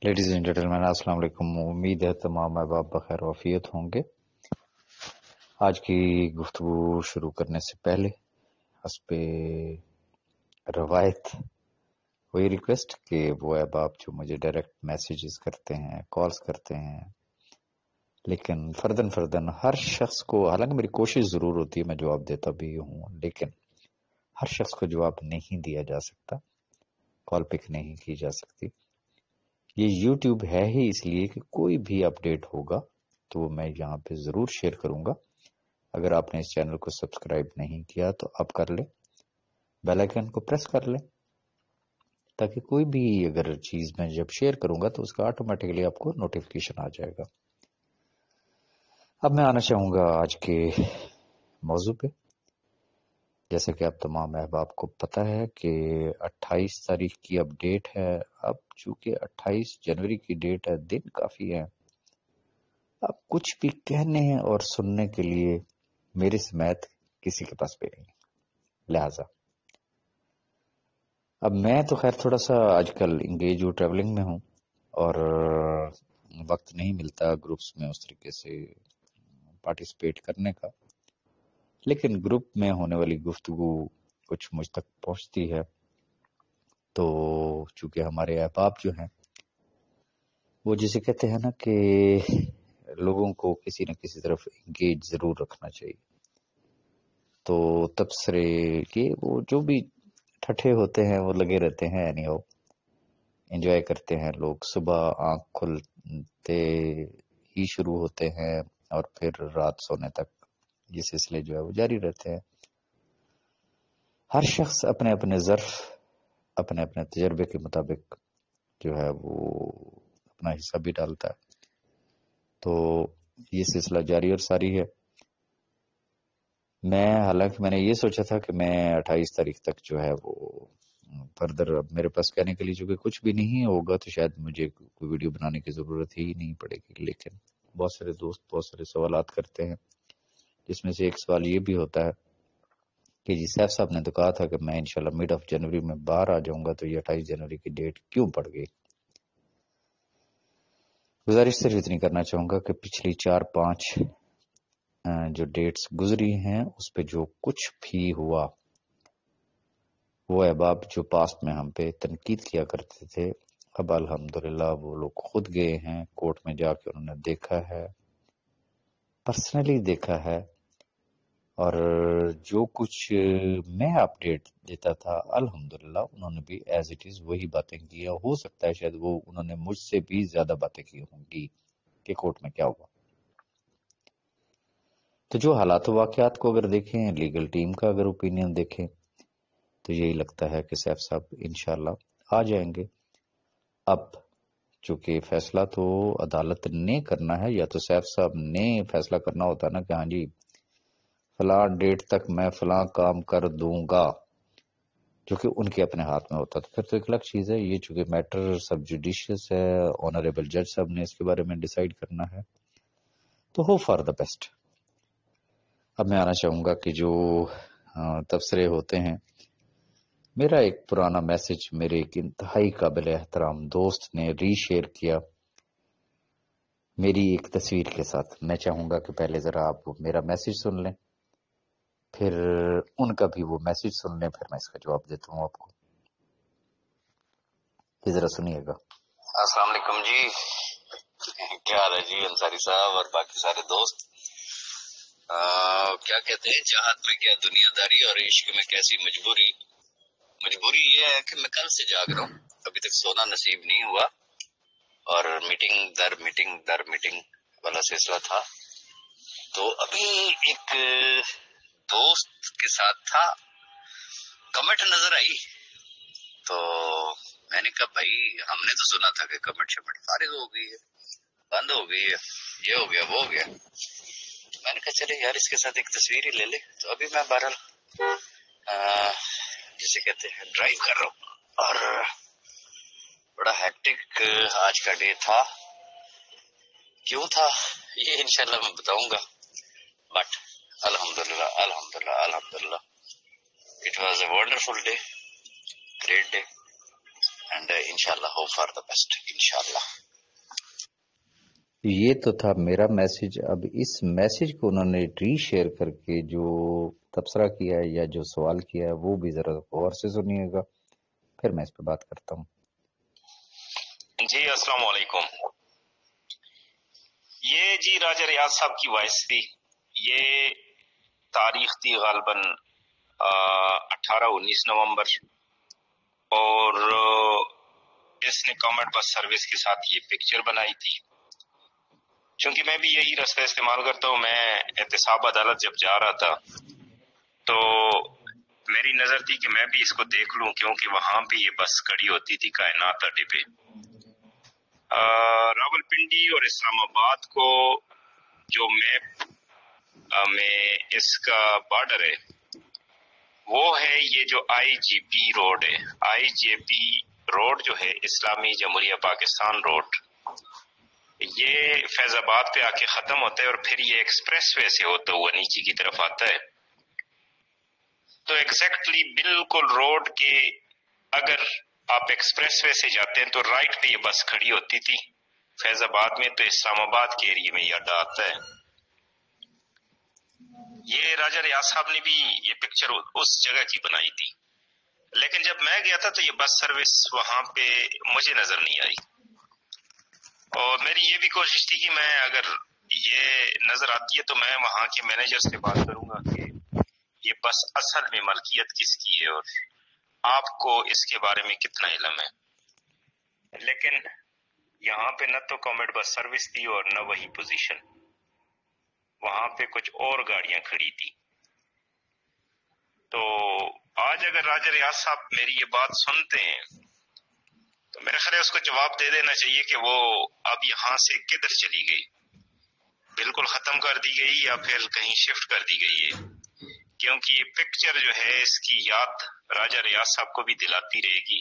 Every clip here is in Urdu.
لیڈیز اینڈ جینٹلمین السلام علیکم. امید ہے تمام احباب بخیر وافیت ہوں گے. آج کی گفتگو شروع کرنے سے پہلے حسب روایت وہی ریکویسٹ کہ وہ احباب جو مجھے ڈائریکٹ میسیجز کرتے ہیں، کالز کرتے ہیں، لیکن فردن ہر شخص کو، حالانکہ میری کوشش ضرور ہوتی ہے، میں جواب دیتا بھی ہوں، لیکن ہر شخص کو جواب نہیں دیا جا سکتا، کال پک نہیں کی جا سکتی. یہ یوٹیوب ہے ہی اس لیے کہ کوئی بھی اپڈیٹ ہوگا تو وہ میں یہاں پہ ضرور شیئر کروں گا. اگر آپ نے اس چینل کو سبسکرائب نہیں کیا تو آپ کر لیں، بیل آئیکن کو پریس کر لیں، تاکہ کوئی بھی اگر چیز میں جب شیئر کروں گا تو اس کا آٹومیٹکلی آپ کو نوٹیفیکیشن آ جائے گا. اب میں آنا چاہوں گا آج کے موضوع پہ. جیسا کہ آپ تمام احباب کو پتہ ہے کہ 28 تاریخ کی اپڈیٹ ہے. اب چونکہ 28 جنوری کی ڈیٹ ہے، دن کافی ہے، اب کچھ بھی کہنے اور سننے کے لیے میرے سمیت کسی کے پاس بھی نہیں. لہذا اب میں تو خیر تھوڑا سا آج کل انگیج ہوں، ٹریولنگ میں ہوں، اور وقت نہیں ملتا گروپس میں اس طریقے سے پارٹیسپیٹ کرنے کا، لیکن گروپ میں ہونے والی گفتگو کچھ مجھ تک پہنچتی ہے. تو چونکہ ہمارے احباب جو ہیں وہ جسے کہتے ہیں نا کہ لوگوں کو کسی نہ کسی طرف انگیج ضرور رکھنا چاہیے، تو تبصرے کے وہ جو بھی ٹھٹھے ہوتے ہیں وہ لگے رہتے ہیں. اینی ہو انجوائے کرتے ہیں لوگ. صبح آنکھ کھلتے ہی شروع ہوتے ہیں اور پھر رات سونے تک یہ سلسلے جو ہے وہ جاری رہتے ہیں. ہر شخص اپنے اپنے ظرف، اپنے اپنے تجربے کے مطابق جو ہے وہ اپنا حصہ بھی ڈالتا ہے. تو یہ سلسلہ جاری اور ساری ہے. حالانکہ میں نے یہ سوچا تھا کہ میں 28 تاریخ تک جو ہے وہ فردر، اب میرے پاس کہنے کے لیے چونکہ کچھ بھی نہیں ہوگا تو شاید مجھے کوئی ویڈیو بنانے کی ضرورت ہی نہیں پڑے گی. لیکن بہت سارے دوست بہت سارے سوالات کرتے ہیں، جس میں سے ایک سوال یہ بھی ہوتا ہے کہ جی سیف صاحب نے تو کہا تھا کہ میں انشاءاللہ مڈ آف جنوری میں باہر آ جاؤں گا، تو یہ 28 جنوری کی ڈیٹ کیوں پڑ گئی؟ گزارش صرف اتنی کرنا چاہوں گا کہ پچھلی 4-5 جو ڈیٹس گزری ہیں اس پہ جو کچھ بھی ہوا، وہ احباب جو پاسٹ میں ہم پہ تنقید کیا کرتے تھے، اب الحمدللہ وہ لوگ خود گئے ہیں کورٹ میں جا کے، انہوں نے دیکھا ہے، پرسنلی دیکھا ہے، اور جو کچھ میں اپڈیٹ دیتا تھا الحمدللہ انہوں نے بھی ایز اٹ از وہی باتیں کی. ہو سکتا ہے شاید وہ انہوں نے مجھ سے بھی زیادہ باتیں کی ہوں گی کہ کورٹ میں کیا ہوا. تو جو حالات و واقعات کو اگر دیکھیں، لیگل ٹیم کا اگر اوپینین دیکھیں، تو یہی لگتا ہے کہ سیف صاحب انشاءاللہ آ جائیں گے. اب چونکہ فیصلہ تو عدالت نے کرنا ہے، یا تو سیف صاحب نے فیصلہ کرنا ہوتا ہے نا کہ ہاں جی فلاں ڈیٹ تک میں فلاں کام کر دوں گا، جو کہ ان کے اپنے ہاتھ میں ہوتا، تو پھر تو ایک الگ چیز ہے. یہ چونکہ میٹر سب جوڈیشس ہے، آنریبل جج صاحب نے اس کے بارے میں ڈیسائیڈ کرنا ہے، تو ہو فار دا بیسٹ. اب میں آنا چاہوں گا کہ جو تبصرے ہوتے ہیں، میرا ایک پرانا میسج میرے ایک انتہائی قابل احترام دوست نے ری شیئر کیا میری ایک تصویر کے ساتھ. میں چاہوں گا کہ پہلے ذرا آپ میرا میسج سن لیں، پھر ان کا بھی وہ میسج سن لیں، پھر میں اس کا جواب دیتا ہوں آپ کو. یہ ذرا سنیے گا. السلام علیکم جی، کیا حال ہے جی انصاری صاحب اور باقی سارے دوست؟ کیا کہتے ہیں، چاہت میں کیا دنیا داری اور عشق میں کیسی مجبوری. مجبوری یہ ہے کہ میں کل سے جاگ رہا ہوں، ابھی تک سونا نصیب نہیں ہوا، اور میٹنگ در میٹنگ والا سلسلہ تھا. تو ابھی ایک دوست کے ساتھ تھا، کمنٹ نظر آئی، تو میں نے کہا بھائی ہم نے تو سنا تھا کہ کمنٹ شمنٹ فارغ ہو گئی ہے، بند ہو گئی ہے، یہ ہو گیا وہ ہو گیا. میں نے کہا چلے یار اس کے ساتھ ایک تصویر ہی لے لے. تو ابھی میں بہرحال جسے کہتے ہیں ڈرائیو کر رہا ہوں، اور بڑا ہیکٹک آج کا ڈے تھا. کیوں تھا یہ انشاءاللہ میں بتاؤں گا، بٹ الحمدللہ it was a wonderful day, great day. and inshallah hope for the best inshallah. یہ تو تھا میرا میسج. اب اس میسج کو انہوں نے ری شیئر کر کے جو تبصرہ کیا ہے یا جو سوال کیا ہے وہ بھی ذرا غور سے سنیے گا، پھر میں اس پہ بات کرتا ہوں. جی السلام علیکم. یہ جی راجہ ریاض صاحب کی وائس تھی. یہ تاریخ تھی غالباً 18-19 نومبر، اور اس نے کامنٹ بس سروس کے ساتھ یہ پکچر بنائی تھی. چونکہ میں بھی یہی راستہ استعمال کرتا ہوں، میں احتساب عدالت جب جا رہا تھا تو میری نظر تھی کہ میں بھی اس کو دیکھ لوں، کیونکہ وہاں پہ یہ بس کھڑی ہوتی تھی کائنات اڈے پہ. راول پنڈی اور اسلام آباد کو جو میپ میں اس کا بارڈر ہے وہ ہے یہ جو آئی جی پی روڈ ہے. آئی جے پی روڈ جو ہے اسلامی جمہوریہ پاکستان روڈ، یہ فیض آباد پہ آ کے ختم ہوتا ہے اور پھر یہ ایکسپریس وے سے ہوتا ہوا نیچے کی طرف آتا ہے. تو ایگزیکٹلی بالکل روڈ کے اگر آپ ایکسپریس وے سے جاتے ہیں تو رائٹ پہ یہ بس کھڑی ہوتی تھی. فیض آباد میں تو اسلام آباد کے ایریے میں یہ اڈا آتا ہے. یہ راجہ ریاض صاحب نے بھی یہ پکچر اس جگہ کی بنائی تھی، لیکن جب میں گیا تھا تو یہ بس سروس وہاں پہ مجھے نظر نہیں آئی. اور میری یہ بھی کوشش تھی کہ میں اگر یہ نظر آتی ہے تو میں وہاں کے مینیجر سے بات کروں گا کہ یہ بس اصل میں ملکیت کس کی ہے اور آپ کو اس کے بارے میں کتنا علم ہے. لیکن یہاں پہ نہ تو کامنٹ بس سروس تھی اور نہ وہی پوزیشن، وہاں پہ کچھ اور گاڑیاں کھڑی تھی. تو آج اگر راجہ ریاض صاحب میری یہ بات سنتے ہیں تو میرے خیال ہے اس کو جواب دے دینا چاہیے کہ وہ اب یہاں سے کدھر چلی گئی، بالکل ختم کر دی گئی یا پھر کہیں شفٹ کر دی گئی ہے. کیونکہ یہ پکچر جو ہے اس کی یاد راجہ ریاض صاحب کو بھی دلاتی رہے گی،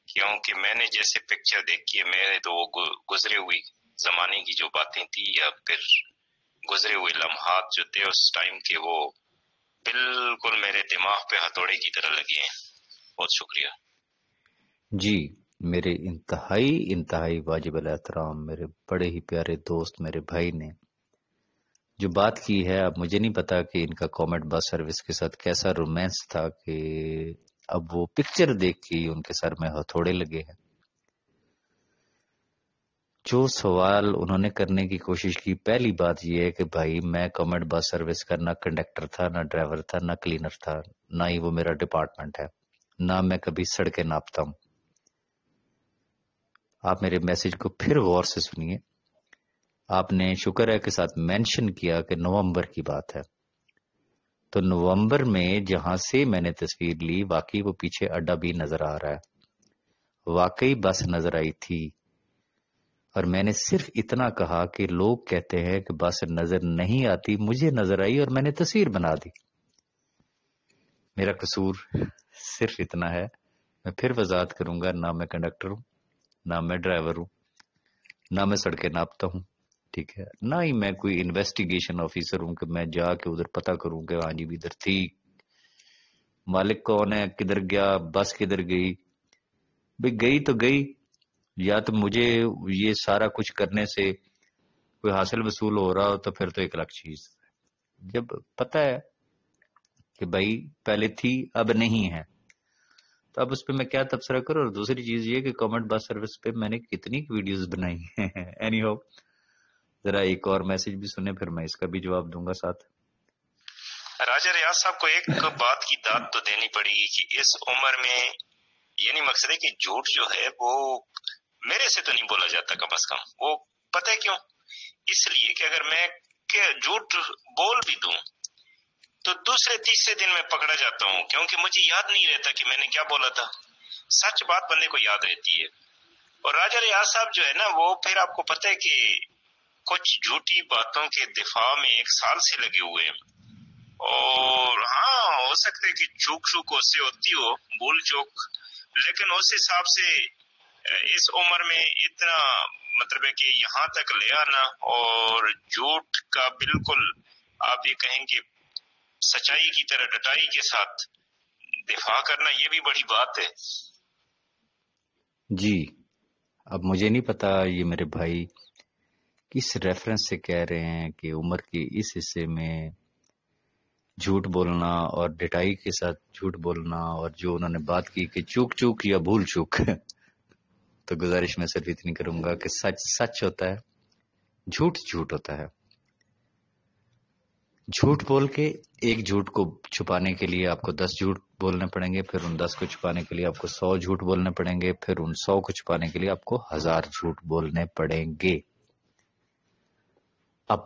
کیونکہ میں نے جیسے پکچر دیکھی ہے میرے تو وہ گزرے ہوئی زمانے کی جو باتیں تھی یا پھر گزرے ہوئے لمحات جو تھے اس ٹائم کے، وہ بالکل میرے دماغ پہ ہتھوڑے کی طرح لگے ہیں. بہت شکریہ. جی میرے انتہائی واجب الاحترام میرے بڑے ہی پیارے دوست میرے بھائی نے جو بات کی ہے، اب مجھے نہیں پتا کہ ان کا کامنٹ بس سروس کے ساتھ کیسا رومانس تھا کہ اب وہ پکچر دیکھ کے ان کے سر میں ہتھوڑے لگے ہیں. جو سوال انہوں نے کرنے کی کوشش کی، پہلی بات یہ ہے کہ بھائی میں کامنٹ بس سروس کا نہ کنڈکٹر تھا، نہ ڈرائیور تھا، نہ کلینر تھا، نہ ہی وہ میرا ڈپارٹمنٹ ہے، نہ میں کبھی سڑکیں ناپتا ہوں. آپ میرے میسج کو پھر غور سے سنیے. آپ نے شکر ہے کے ساتھ مینشن کیا کہ نومبر کی بات ہے، تو نومبر میں جہاں سے میں نے تصویر لی واقعی وہ پیچھے اڈا بھی نظر آ رہا ہے، واقعی بس نظر آئی تھی. اور میں نے صرف اتنا کہا کہ لوگ کہتے ہیں کہ بس نظر نہیں آتی، مجھے نظر آئی اور میں نے تصویر بنا دی. میرا قصور صرف اتنا ہے. میں پھر وضاحت کروں گا، نہ میں کنڈکٹر ہوں، نہ میں ڈرائیور ہوں، نہ میں سڑکیں ناپتا ہوں، ٹھیک ہے، نہ ہی میں کوئی انویسٹیگیشن آفیسر ہوں کہ میں جا کے ادھر پتہ کروں کہ ہاں جی بھی ادھر تھی، مالک کون ہے، کدھر گیا، بس کدھر گئی. بھئی گئی تو گئی، یا تو مجھے یہ سارا کچھ کرنے سے کوئی حاصل وصول ہو رہا ہو تو پھر تو ایک الگ چیز. جب پتہ ہے کہ بھائی پہلے تھی اب نہیں ہے تو اب اس پہ میں کیا تبصرہ کروں. اور دوسری چیز یہ کہ کامنٹ بس سروس پہ میں نے کتنی ویڈیوز بنائی ہیں. اینی ہو ذرا ایک اور میسج بھی سنیں پھر میں اس کا بھی جواب دوں گا ساتھ. راجہ ریاض صاحب کو ایک بات کی داد تو دینی پڑے گی کہ اس عمر میں، یعنی مقصد ہے کہ جھوٹ جو ہے وہ میرے سے تو نہیں بولا جاتا کم از کم. وہ پتہ ہے کیوں؟ اس لیے کہ اگر میں جھوٹ بول بھی دوں تو دوسرے تیسرے دن میں پکڑا جاتا ہوں، کیونکہ مجھے یاد نہیں رہتا کہ میں نے کیا بولا تھا. سچ بات بندے کو یاد رہتی ہے. اور راجہ ریاض صاحب جو ہے نا وہ پھر آپ کو پتہ ہے کہ کچھ جھوٹی باتوں کے دفاع میں 1 سال سے لگے ہوئے ہیں. اور ہاں ہو سکتا ہے کہ چوک چوک اس سے ہوتی ہو، بھول چوک، لیکن اس حساب سے اس عمر میں اتنا مطلب ہے کہ یہاں تک لے آنا اور جھوٹ کا بالکل آپ یہ کہیں کہ سچائی کی طرح ڈٹائی کے ساتھ دفاع کرنا، یہ بھی بڑی بات ہے. جی اب مجھے نہیں پتا یہ میرے بھائی کس ریفرنس سے کہہ رہے ہیں کہ عمر کے اس حصے میں جھوٹ بولنا اور ڈٹائی کے ساتھ جھوٹ بولنا، اور جو انہوں نے بات کی کہ چوک چوک یا بھول چوک تو گزارش میں صرف اتنی کروں گا کہ سچ سچ ہوتا ہے، جھوٹ جھوٹ ہوتا ہے. جھوٹ بول کے ایک جھوٹ کو چھپانے کے لیے آپ کو 10 جھوٹ بولنے پڑیں گے، پھر ان 10 کو چھپانے کے لیے آپ کو 100 جھوٹ بولنے پڑیں گے، پھر ان 100 کو چھپانے کے لیے آپ کو 1000 جھوٹ بولنے پڑیں گے. اب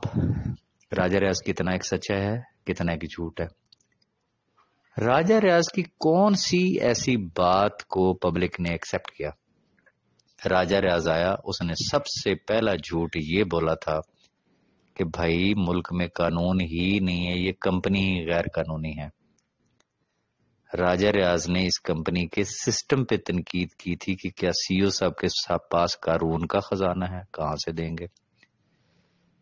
راجہ ریاض کتنا ایک سچا ہے، کتنا ایک جھوٹ ہے. راجہ ریاض کی کون سی ایسی بات کو پبلک نے ایکسپٹ کیا؟ راجہ ریاض آیا، اس نے سب سے پہلا جھوٹ یہ بولا تھا کہ بھائی ملک میں قانون ہی نہیں ہے، یہ کمپنی ہی غیر قانونی ہے. راجہ ریاض نے اس کمپنی کے سسٹم پہ تنقید کی تھی کہ کیا سی او صاحب کے پاس قارون کا خزانہ ہے، کہاں سے دیں گے.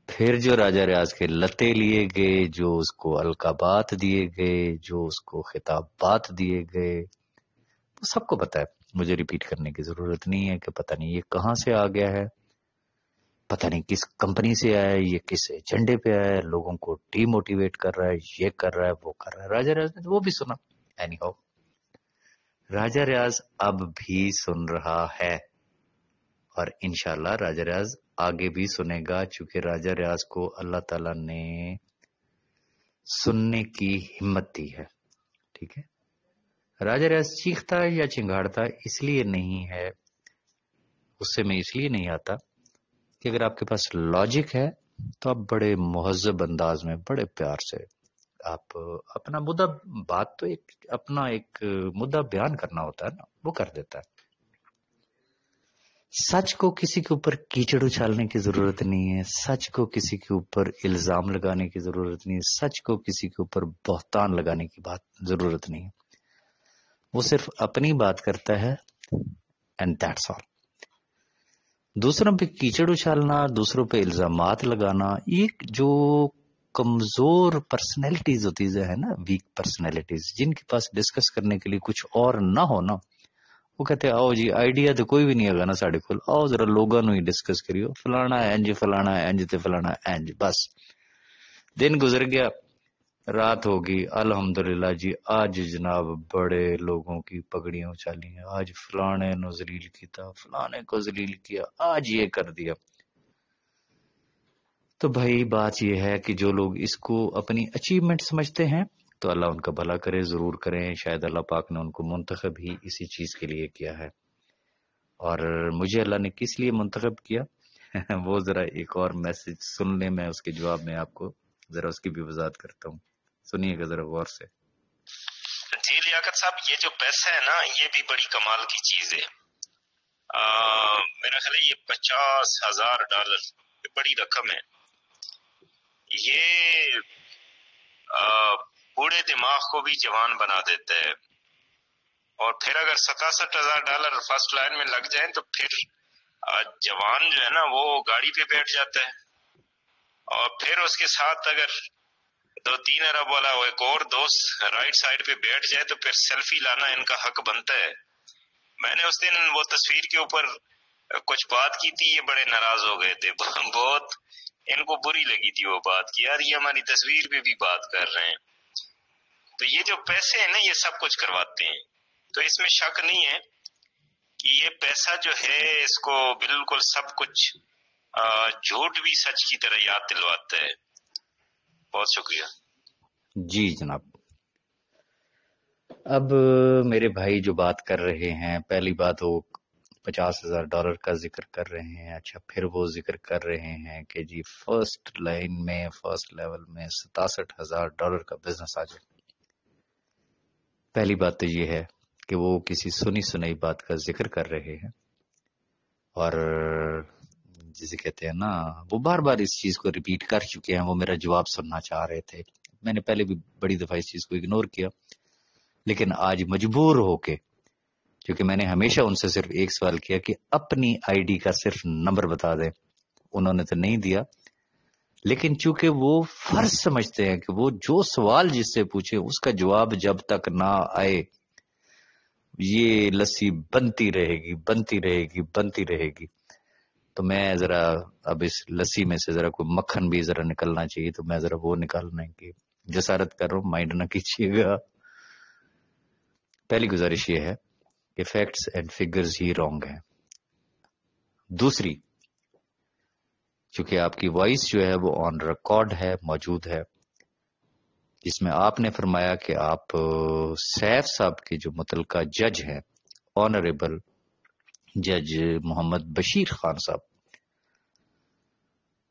پھر جو راجہ ریاض کے لتے لیے گئے، جو اس کو القابات دیے گئے، جو اس کو خطابات دیے گئے، وہ سب کو پتا ہے، مجھے ریپیٹ کرنے کی ضرورت نہیں ہے کہ پتہ نہیں یہ کہاں سے آ گیا ہے، پتہ نہیں کس کمپنی سے آیا ہے، یہ کس ایجنڈے پہ آیا ہے، لوگوں کو ڈی موٹیویٹ کر رہا ہے، یہ کر رہا ہے، وہ کر رہا ہے. راجہ ریاض نے تو وہ بھی سنا. اینی ہاؤ راجہ ریاض اب بھی سن رہا ہے، اور انشاءاللہ راجہ ریاض آگے بھی سنے گا، چونکہ راجہ ریاض کو اللہ تعالیٰ نے سننے کی ہمت دی ہے. ٹھیک ہے، راجہ ریاض چیختا یا چنگاڑتا اس لیے نہیں ہے، غصے میں اس لیے نہیں آتا کہ اگر آپ کے پاس لاجک ہے تو آپ بڑے مہذب انداز میں بڑے پیار سے آپ اپنا مدعا، بات تو اپنا ایک مدعا بیان کرنا ہوتا ہے نا، وہ کر دیتا ہے. سچ کو کسی کے اوپر کیچڑ اچھالنے کی ضرورت نہیں ہے، سچ کو کسی کے اوپر الزام لگانے کی ضرورت نہیں ہے، سچ کو کسی کے اوپر بہتان لگانے کی ضرورت نہیں ہے. وہ صرف اپنی بات کرتا ہے اینڈ دیٹس آل. دوسروں پہ کیچڑ اچھالنا، دوسروں پہ الزامات لگانا، یہ جو کمزور پرسنالٹیز ہوتی ہے نا، ویک پرسنالٹیز، جن کے پاس ڈسکس کرنے کے لیے کچھ اور نہ ہو نا، وہ کہتے ہیں آؤ جی آئیڈیا تو کوئی بھی نہیں ہے نا ساڑے کول، آؤ ذرا لوگوں نو ہی ڈسکس کریو، فلانا انج فلانا انج تے فلانا انج. بس دن گزر گیا، رات ہوگی، الحمدللہ جی آج جناب بڑے لوگوں کی پگڑیاں اچھالی ہیں، آج فلانے نو ذلیل کیتا، فلانے کو ذلیل کیا، آج یہ کر دیا. تو بھائی بات یہ ہے کہ جو لوگ اس کو اپنی اچیومنٹ سمجھتے ہیں تو اللہ ان کا بھلا کرے، ضرور کریں. شاید اللہ پاک نے ان کو منتخب ہی اسی چیز کے لیے کیا ہے. اور مجھے اللہ نے کس لیے منتخب کیا وہ ذرا ایک اور میسج سن لیں، میں اس کے جواب میں آپ کو ذرا اس کی بھی وضاحت کرتا ہوں، سنیے گا ذرا غور سے. جی لیاقت صاحب، یہ جو پیسہ ہے نا، یہ بھی بڑی کمال کی چیز ہے. میرا خیال ہے یہ $50,000 بڑی رقم ہے. یہ بوڑھے دماغ کو بھی جوان بنا دیتا ہے. اور پھر اگر $67,000 فرسٹ لائن میں لگ جائیں تو پھر جوان جو ہے نا وہ گاڑی پہ بیٹھ جاتا ہے. اور پھر اس کے ساتھ اگر 2-3 ارب والا وہ ایک اور دوست رائٹ سائڈ پہ بیٹھ جائے تو پھر سیلفی لانا ان کا حق بنتا ہے. میں نے اس دن وہ تصویر کے اوپر کچھ بات کی تھی، یہ بڑے ناراض ہو گئے تھے، بہت ان کو بری لگی تھی وہ بات کی، یار یہ ہماری تصویر پہ بھی بات کر رہے ہیں. تو یہ جو پیسے ہیں نا یہ سب کچھ کرواتے ہیں. تو اس میں شک نہیں ہے کہ یہ پیسہ جو ہے اس کو بالکل سب کچھ جھوٹ بھی سچ کی طرح یاد دلواتا ہے. بہت شکریہ. جی جناب. اب میرے بھائی جو بات کر رہے ہیں، پہلی بات وہ $50,000 کا ذکر کر رہے ہیں. اچھا پھر وہ ذکر کر رہے ہیں کہ جی فرسٹ لائن میں، فرسٹ لیول میں $67,000 کا بزنس آ جائے. پہلی بات تو یہ ہے کہ وہ کسی سنی سنائی بات کا ذکر کر رہے ہیں، اور جسے کہتے ہیں نا وہ بار بار اس چیز کو ریپیٹ کر چکے ہیں. وہ میرا جواب سننا چاہ رہے تھے، میں نے پہلے بھی بڑی دفعہ اس چیز کو اگنور کیا، لیکن آج مجبور ہو کے، کیونکہ میں نے ہمیشہ ان سے صرف ایک سوال کیا کہ اپنی آئی ڈی کا صرف نمبر بتا دیں. انہوں نے تو نہیں دیا، لیکن چونکہ وہ فرض سمجھتے ہیں کہ وہ جو سوال جس سے پوچھے اس کا جواب جب تک نہ آئے یہ لسی بنتی رہے گی بنتی رہے گی بنتی رہے گی. تو میں ذرا اب اس لسی میں سے ذرا کوئی مکھن بھی ذرا نکلنا چاہیے، تو میں ذرا وہ نکالنے کی جسارت کر رہا ہوں، مائنڈ نہ کیجیے گا. پہلی گزارش یہ ہے کہ facts and figures he wrong ہیں. دوسری، چونکہ آپ کی وائس جو ہے وہ آن ریکارڈ ہے، موجود ہے، جس میں آپ نے فرمایا کہ آپ سیف صاحب کے جو متعلقہ جج ہیں، آنریبل جج محمد بشیر خان صاحب،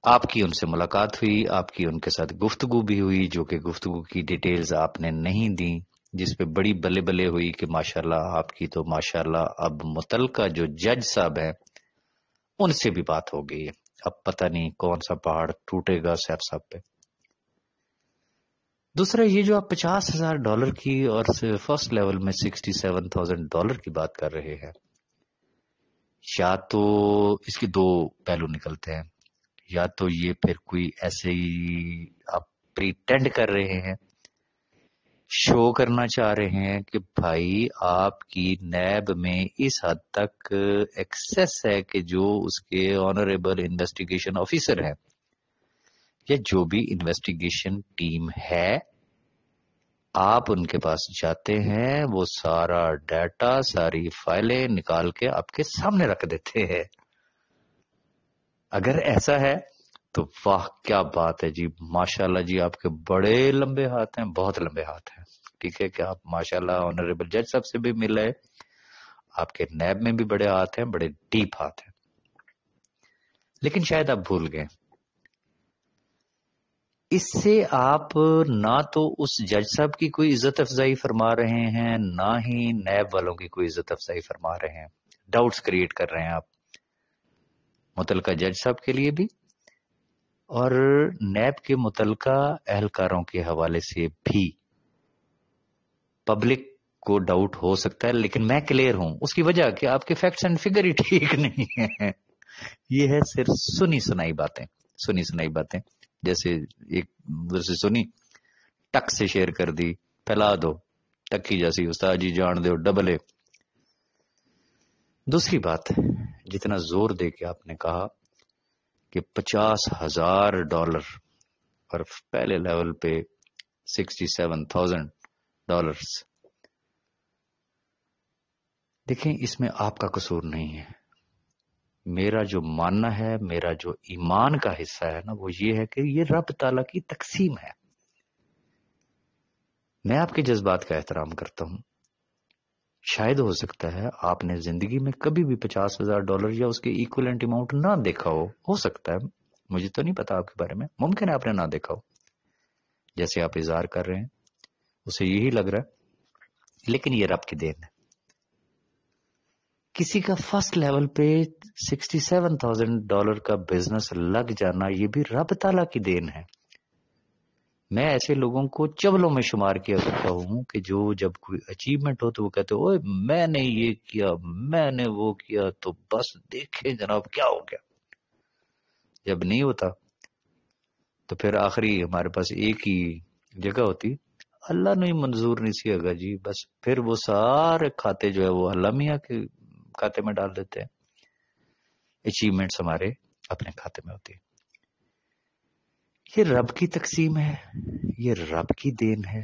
آپ کی ان سے ملاقات ہوئی، آپ کی ان کے ساتھ گفتگو بھی ہوئی، جو کہ گفتگو کی ڈیٹیلز آپ نے نہیں دی، جس پہ بڑی بلے بلے ہوئی کہ ماشاءاللہ آپ کی تو ماشاءاللہ اب متعلقہ جو جج صاحب ہیں ان سے بھی بات ہو گئی ہے. اب پتہ نہیں کون سا پہاڑ ٹوٹے گا سیف صاحب پہ. دوسرا، یہ جو آپ $50,000 کی اور فرسٹ لیول میں $67,000 کی بات کر رہے ہیں، یا تو اس کے دو پہلو نکلتے ہیں. یا تو یہ پھر کوئی ایسے ہی آپ پریٹینڈ کر رہے ہیں، شو کرنا چاہ رہے ہیں کہ بھائی آپ کی نیب میں اس حد تک ایکسیس ہے کہ جو اس کے آنریبل انویسٹیگیشن آفیسر ہیں یا جو بھی انویسٹیگیشن ٹیم ہے، آپ ان کے پاس جاتے ہیں، وہ سارا ڈیٹا ساری فائلیں نکال کے آپ کے سامنے رکھ دیتے ہیں. اگر ایسا ہے تو واہ کیا بات ہے جی، ماشاءاللہ جی، آپ کے بڑے لمبے ہاتھ ہیں، بہت لمبے ہاتھ ہیں. ٹھیک ہے کہ آپ ماشاءاللہ آنریبل جج صاحب سے بھی ملے، آپ کے نیب میں بھی بڑے ہاتھ ہیں، بڑے ڈیپ ہاتھ ہیں. لیکن شاید آپ بھول گئے، اس سے آپ نہ تو اس جج صاحب کی کوئی عزت افزائی فرما رہے ہیں، نہ ہی نیب والوں کی کوئی عزت افزائی فرما رہے ہیں. ڈاؤٹس کریٹ کر رہے ہیں آپ متعلقہ جج صاحب کے لیے بھی اور نیب کے متعلقہ اہلکاروں کے حوالے سے بھی. پبلک کو ڈاؤٹ ہو سکتا ہے، لیکن میں کلیئر ہوں. اس کی وجہ کہ آپ کے فیکٹس اینڈ فگر ہی ٹھیک نہیں ہیں. یہ ہے صرف سنی سنائی باتیں، سنی سنائی باتیں. جیسے ایک ادھر سے سنی، ٹک سے شیئر کر دی، پھیلا دو، ٹکی جیسی استاد جی جان دو ڈبل اے. دوسری بات، جتنا زور دے کے آپ نے کہا کہ $50,000 اور پہلے لیول پہ $67,000، دیکھیں اس میں آپ کا قصور نہیں ہے. میرا جو ماننا ہے، میرا جو ایمان کا حصہ ہے نا، وہ یہ ہے کہ یہ رب تعالیٰ کی تقسیم ہے. میں آپ کے جذبات کا احترام کرتا ہوں. شاید ہو سکتا ہے آپ نے زندگی میں کبھی بھی $50,000 یا اس کے ایکولنٹ اماؤنٹ نہ دیکھا ہو سکتا ہے. مجھے تو نہیں پتا آپ کے بارے میں، ممکن ہے آپ نے نہ دیکھا ہو، جیسے آپ اظہار کر رہے ہیں اسے یہی لگ رہا ہے. لیکن یہ رب کی دین ہے. کسی کا فرسٹ لیول پہ $67,000 کا بزنس لگ جانا، یہ بھی رب تعالیٰ کی دین ہے. میں ایسے لوگوں کو چولوں میں شمار کیا کرتا ہوں کہ جو جب کوئی اچیومنٹ ہو تو وہ کہتے اوے میں نے یہ کیا، میں نے وہ کیا، تو بس دیکھیں جناب کیا ہو گیا. جب نہیں ہوتا تو پھر آخری ہمارے پاس ایک ہی جگہ ہوتی، اللہ نے منظور نہیں سی ہوگا جی. بس پھر وہ سارے کھاتے جو ہے وہ اللہ میاں کے کھاتے میں ڈال دیتے ہیں. اچیومنٹس ہمارے اپنے کھاتے میں ہوتی ہے. یہ رب کی تقسیم ہے، یہ رب کی دین ہے.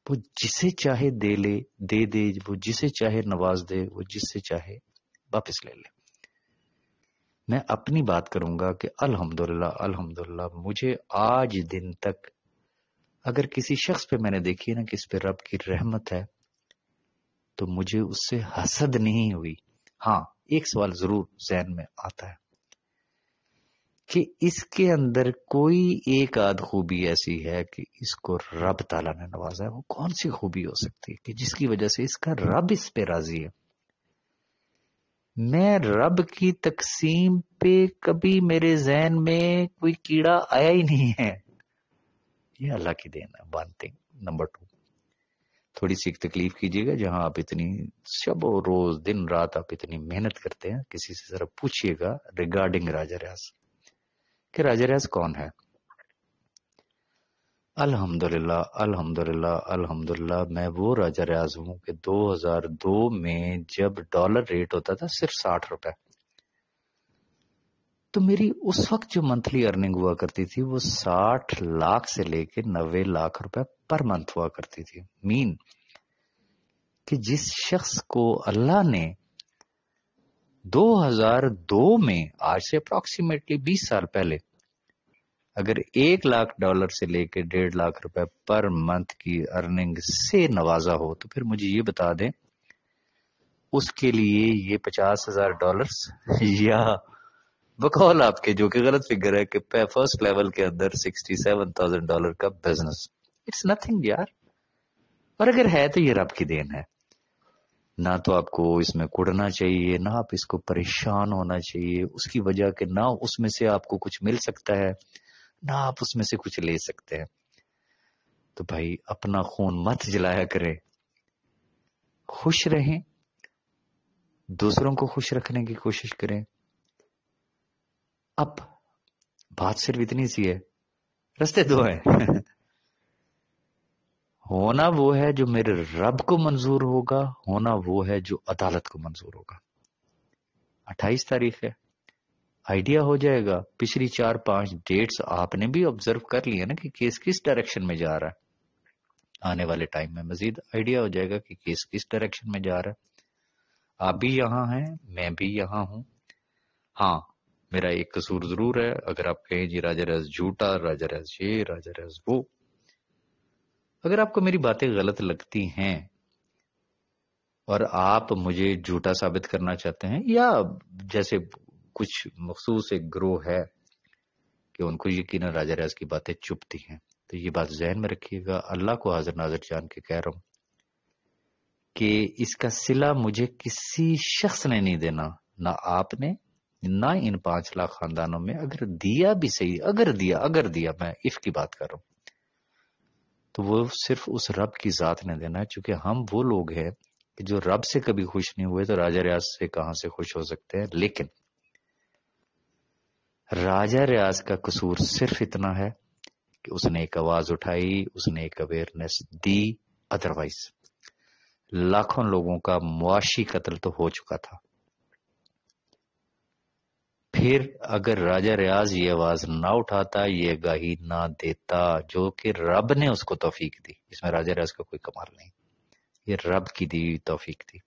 وہ جسے چاہے دے لے، دے دے، وہ جسے چاہے نواز دے، وہ جس سے چاہے واپس لے لے. میں اپنی بات کروں گا کہ الحمدللہ الحمدللہ مجھے آج دن تک اگر کسی شخص پہ میں نے دیکھی نا کہ اس پہ رب کی رحمت ہے تو مجھے اس سے حسد نہیں ہوئی. ہاں ایک سوال ضرور ذہن میں آتا ہے کہ اس کے اندر کوئی ایک آدھ خوبی ایسی ہے کہ اس کو رب تعالیٰ نے نوازا ہے. وہ کون سی خوبی ہو سکتی ہے کہ جس کی وجہ سے اس کا رب اس پہ راضی ہے؟ میں رب کی تقسیم پہ کبھی میرے ذہن میں کوئی کیڑا آیا ہی نہیں ہے. یہ اللہ کی دین ہے. One thing. نمبر 2، تھوڑی سی تکلیف کیجیے گا جہاں آپ اتنی شب و روز دن رات آپ اتنی محنت کرتے ہیں، کسی سے ذرا پوچھئے گا ریگارڈنگ راجہ ریاض کہ راجہ ریاض کون ہے. الحمدللہ الحمدللہ الحمدللہ میں وہ راجہ ریاض ہوں کہ 2002 میں جب ڈالر ریٹ ہوتا تھا صرف 60 روپے، تو میری اس وقت جو منتھلی ارننگ ہوا کرتی تھی وہ 60 لاکھ سے لے کے 90 لاکھ روپے پر منتھ ہوا کرتی تھی. مین کہ جس شخص کو اللہ نے 2002 میں، آج سے اپروکسیمیٹلی 20 سال پہلے، اگر $1,00,000 سے لے کے 1.5 لاکھ روپے پر منتھ کی ارننگ سے نوازا ہو، تو پھر مجھے یہ بتا دیں اس کے لیے یہ $50,000 یا بقول آپ کے جو کہ غلط فگر ہے کہ فرسٹ لیول کے اندر $67,000 کا بزنس، اٹس نتھنگ یار. اور اگر ہے تو یہ رب کی دین ہے. نہ تو آپ کو اس میں کڑنا چاہیے، نہ آپ اس کو پریشان ہونا چاہیے اس کی وجہ کہ نہ اس میں سے آپ کو کچھ مل سکتا ہے نہ آپ اس میں سے کچھ لے سکتے ہیں. تو بھائی اپنا خون مت جلایا کریں، خوش رہیں، دوسروں کو خوش رکھنے کی کوشش کریں. اب بات صرف اتنی سی ہے، رستے دو ہیں. ہونا وہ ہے جو میرے رب کو منظور ہوگا، ہونا وہ ہے جو عدالت کو منظور ہوگا. 28 تاریخ ہے، آئیڈیا ہو جائے گا. پچھلی 4-5 ڈیٹس آپ نے بھی آبزرو کر لیا نا کہ کیس کس ڈائریکشن میں جا رہا ہے. آنے والے ٹائم میں مزید آئیڈیا ہو جائے گا کہ کیس کس ڈائریکشن میں جا رہا ہے. آپ بھی یہاں ہیں، میں بھی یہاں ہوں. ہاں میرا ایک قصور ضرور ہے. اگر آپ کہیں جی راجہ ریاض جھوٹا، راجہ ریاض یہ، راجہ ریاض وہ، اگر آپ کو میری باتیں غلط لگتی ہیں اور آپ مجھے جھوٹا ثابت کرنا چاہتے ہیں، یا جیسے کچھ مخصوص ایک گروہ ہے کہ ان کو یقیناً راجہ ریاض کی باتیں چپتی ہیں، تو یہ بات ذہن میں رکھیے گا. اللہ کو حاضر ناظر جان کے کہہ رہا ہوں کہ اس کا صلہ مجھے کسی شخص نے نہیں دینا، نہ آپ نے، نہ ان 5 لاکھ خاندانوں میں. اگر دیا بھی صحیح، اگر دیا میں اف کی بات کر رہا ہوں، تو وہ صرف اس رب کی ذات نے دینا ہے. چونکہ ہم وہ لوگ ہیں کہ جو رب سے کبھی خوش نہیں ہوئے، تو راجہ ریاض سے کہاں سے خوش ہو سکتے ہیں. لیکن راجہ ریاض کا قصور صرف اتنا ہے کہ اس نے ایک آواز اٹھائی، اس نے ایک اویئرنیس دی. ادروائز لاکھوں لوگوں کا معاشی قتل تو ہو چکا تھا. پھر اگر راجہ ریاض یہ آواز نہ اٹھاتا، یہ گاہی نہ دیتا، جو کہ رب نے اس کو توفیق دی، اس میں راجہ ریاض کا کوئی کمال نہیں، یہ رب کی دی توفیق تھی،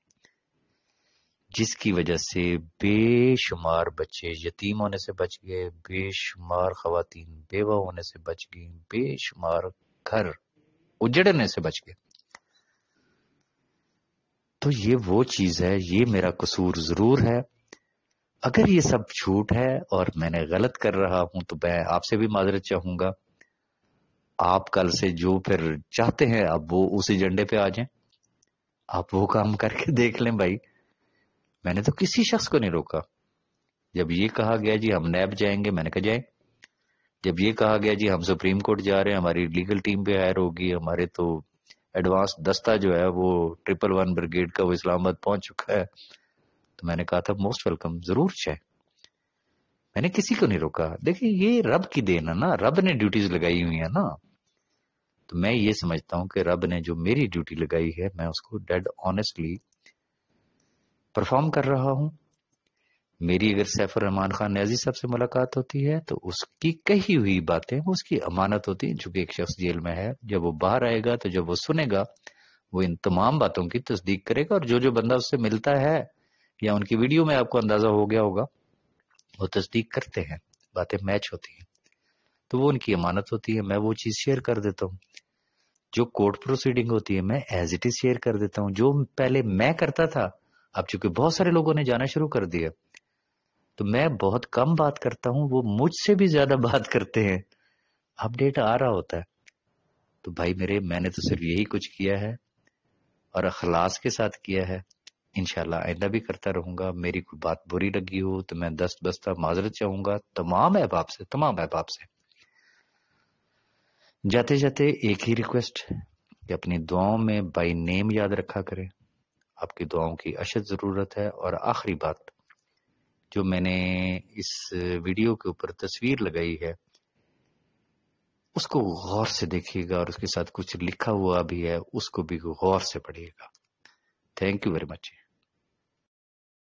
جس کی وجہ سے بے شمار بچے یتیم ہونے سے بچ گئے، بے شمار خواتین بیوہ ہونے سے بچ گئیں، بے شمار گھر اجڑنے سے بچ گئے. تو یہ وہ چیز ہے، یہ میرا قصور ضرور ہے. اگر یہ سب جھوٹ ہے اور میں نے غلط کر رہا ہوں تو میں آپ سے بھی معذرت چاہوں گا. آپ کل سے جو پھر چاہتے ہیں اب وہ اس ایجنڈے پہ آ جائیں، آپ وہ کام کر کے دیکھ لیں. بھائی میں نے تو کسی شخص کو نہیں روکا. جب یہ کہا گیا جی ہم نیب جائیں گے، میں نے کہا جائیں. جب یہ کہا گیا جی ہم سپریم کورٹ جا رہے ہیں، ہماری لیگل ٹیم پہ ہائر ہوگی، ہمارے تو ایڈوانس دستہ جو ہے وہ 111 بریگیڈ کا وہ اسلام آباد پہنچ چکا ہے، تو میں نے کہا تھا موسٹ ویلکم، ضرور چاہے. میں نے کسی کو نہیں روکا. دیکھیں یہ رب کی دین ہے نا، رب نے ڈیوٹیز لگائی ہوئی ہیں نا. تو میں یہ سمجھتا ہوں کہ رب نے جو میری ڈیوٹی لگائی ہے میں اس کو ڈیڈ آنیسٹلی پرفارم کر رہا ہوں. میری اگر سیف الرحمان خان نیازی صاحب سے ملاقات ہوتی ہے تو اس کی کہی ہوئی باتیں وہ اس کی امانت ہوتی ہیں. چونکہ ایک شخص جیل میں ہے، جب وہ باہر آئے گا تو جب وہ سنے گا وہ ان تمام باتوں کی تصدیق کرے گا. اور جو بندہ اس سے ملتا ہے یا ان کی ویڈیو میں آپ کو اندازہ ہو گیا ہوگا وہ تصدیق کرتے ہیں، باتیں میچ ہوتی ہیں، تو وہ ان کی امانت ہوتی ہے. میں وہ چیز شیئر کر دیتا ہوں. جو کورٹ پروسیڈنگ ہوتی ہے میں ایز اٹ از شیئر کر دیتا ہوں. جو پہلے میں کرتا تھا اب چونکہ بہت سارے لوگوں نے جانا شروع کر دیا تو میں بہت کم بات کرتا ہوں، وہ مجھ سے بھی زیادہ بات کرتے ہیں. اپڈیٹ آ رہا ہوتا ہے. تو بھائی میرے، میں نے تو صرف یہی کچھ کیا ہے اور اخلاص کے ساتھ کیا ہے. انشاءاللہ آئندہ بھی کرتا رہوں گا. میری کوئی بات بری لگی ہو تو میں دست بستہ معذرت چاہوں گا تمام احباب سے. جاتے جاتے ایک ہی ریکویسٹ کہ اپنی دعاؤں میں بائی نیم یاد رکھا کریں. آپ کی دعاؤں کی اشد ضرورت ہے. اور آخری بات جو میں نے اس ویڈیو کے اوپر تصویر لگائی ہے، اس کو غور سے دیکھیے گا، اور اس کے ساتھ کچھ لکھا ہوا بھی ہے اس کو بھی غور سے پڑھیے گا. Thank you very much.